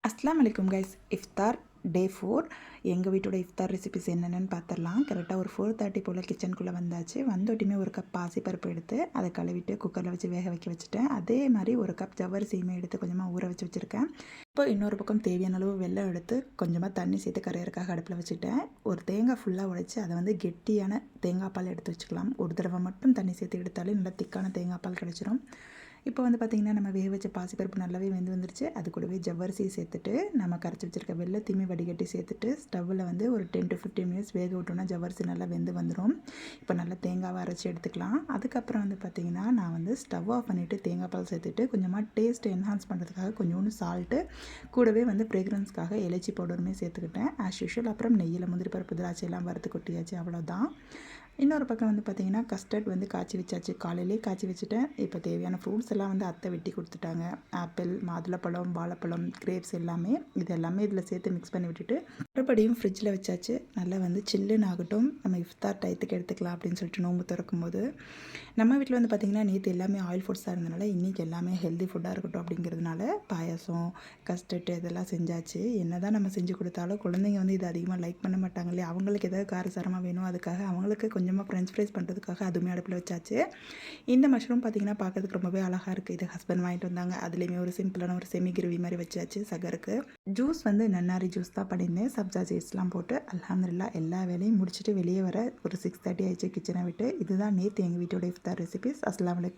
அஸ்ஸலாமு அலைக்கும் கைஸ். இஃப்தார் டே 4 எங்கள் வீட்டோட இஃப்தார் ரெசிபிஸ் என்னென்னு பார்த்துடலாம். கரெக்டாக ஒரு 4:30 போல் கிச்சனுக்குள்ளே வந்தாச்சு. வந்தோட்டியுமே ஒரு கப் பாசிப்பருப்பு எடுத்து அதை கழுவிட்டு குக்கரில் வச்சு வேக வைக்க வச்சுட்டேன். அதே மாதிரி ஒரு கப் ஜவ்வரிசியுமே எடுத்து கொஞ்சமாக ஊற வச்சு வச்சுருக்கேன். இப்போ இன்னொரு பக்கம் தேவையான அளவு வெல்லம் எடுத்து கொஞ்சமாக தண்ணி சேர்த்து கரையறக்காக அடுப்பில் வச்சுட்டேன். ஒரு தேங்காய் ஃபுல்லாக உடைச்சி அதை வந்து கெட்டியான தேங்காய் பால் எடுத்து வச்சுக்கலாம். ஒரு தடவை மட்டும் தண்ணி சேர்த்து எடுத்தாலே நல்லா திக்கான தேங்காய் பால் கிடச்சிரும். இப்போ வந்து பார்த்திங்கன்னா நம்ம வேக வச்ச பாசிப்பருப்பு நல்லாவே வெந்து வந்துருச்சு. அது கூடவே ஜவ்வரிசியை சேர்த்துட்டு நம்ம கரைச்சி வச்சுருக்க வெள்ளத்தையுமே வடிகட்டி சேர்த்துட்டு ஸ்டவ்வில் வந்து ஒரு 10 to 15 மினிட்ஸ் வேக விட்டோன்னா ஜவ்வரிசி நல்லா வெந்து வந்துடும். இப்போ நல்லா தேங்காவை அரைச்சி எடுத்துக்கலாம். அதுக்கப்புறம் வந்து பார்த்திங்கன்னா நான் வந்து ஸ்டவ் ஆஃப் பண்ணிவிட்டு தேங்காய் பால் சேர்த்துட்டு கொஞ்சமாக டேஸ்ட் என்ஹான்ஸ் பண்ணுறதுக்காக கொஞ்சோண்டு சால்ட்டு கூடவே வந்து ஃப்ரேக்ரன்ஸ்க்காக இலைச்சி பவுடருமே சேர்த்துக்கிட்டேன் ஆஸ் யூஷுவல். அப்புறம் நெய்யில் முந்திரி பருப்பு திராட்சை எல்லாம் வறுத்து கொட்டியாச்சு, அவ்வளோதான். இன்னொரு பக்கம் வந்து பார்த்திங்கன்னா கஸ்டர்ட் வந்து காய்ச்சி வச்சாச்சு. காலையிலே காய்ச்சி வச்சுட்டேன். இப்போ தேவையான ஃப்ரூட்ஸ் எல்லாம் வந்து அத்தை வெட்டி கொடுத்துட்டாங்க. ஆப்பிள், மாதுளப்பழம், வாழைப்பழம், கிரேப்ஸ் எல்லாமே இது எல்லாமே இதில் சேர்த்து மிக்ஸ் பண்ணி விட்டுட்டு மறுபடியும் ஃப்ரிட்ஜில் வச்சாச்சு. நல்லா வந்து சில்லுன்னு ஆகட்டும், நம்ம இஃப்தார் டயத்துக்கு எடுத்துக்கலாம் அப்படின்னு சொல்லிட்டு நோம்பு திறக்கும் போது. நம்ம வீட்டில் வந்து பார்த்திங்கன்னா நேற்று எல்லாமே ஆயில் ஃபுட்ஸாக இருந்தனால இன்றைக்கி எல்லாமே ஹெல்தி ஃபுட்டாக இருக்கட்டும் அப்படிங்கிறதுனால பாயாசம், கஸ்டர்ட் இதெல்லாம் செஞ்சாச்சு. என்ன தான் நம்ம செஞ்சு கொடுத்தாலும் குழந்தைங்க வந்து இது அதிகமாக லைக் பண்ண மாட்டாங்க இல்லையா. அவங்களுக்கு ஏதாவது காரசாரமாக வேணும், அதுக்காக அவங்களுக்கு கொஞ்சமாக ஃப்ரெஞ்ச் ஃப்ரைஸ் பண்ணுறதுக்காக அதுவுமே அடுப்பில் வச்சாச்சு. இந்த மஷ்ரூம் பார்த்திங்கன்னா பார்க்கறதுக்கு ரொம்பவே அழகாக இருக்குது. இது ஹஸ்பண்ட் வாங்கிட்டு வந்தாங்க. அதுலேயுமே ஒரு சிம்பிளான ஒரு செமி கிரேவி மாதிரி வச்சாச்சு. சகருக்கு ஜூஸ் வந்து நன்னாரி ஜூஸ் தான் பண்ணியிருந்தேன். சப்ஜா சீட்ஸ்லாம் போட்டு அல்ஹம்துலில்லாஹ் எல்லா வேலையும் முடிச்சுட்டு வெளியே வர ஒரு 6:30 ஆயிடுச்சு கிச்சனை விட்டு. இதுதான் நேற்று எங்கள் வீட்டோட இஃப்தார் ரெசிபிஸ். அஸ்ஸலாமு அலைக்கும்.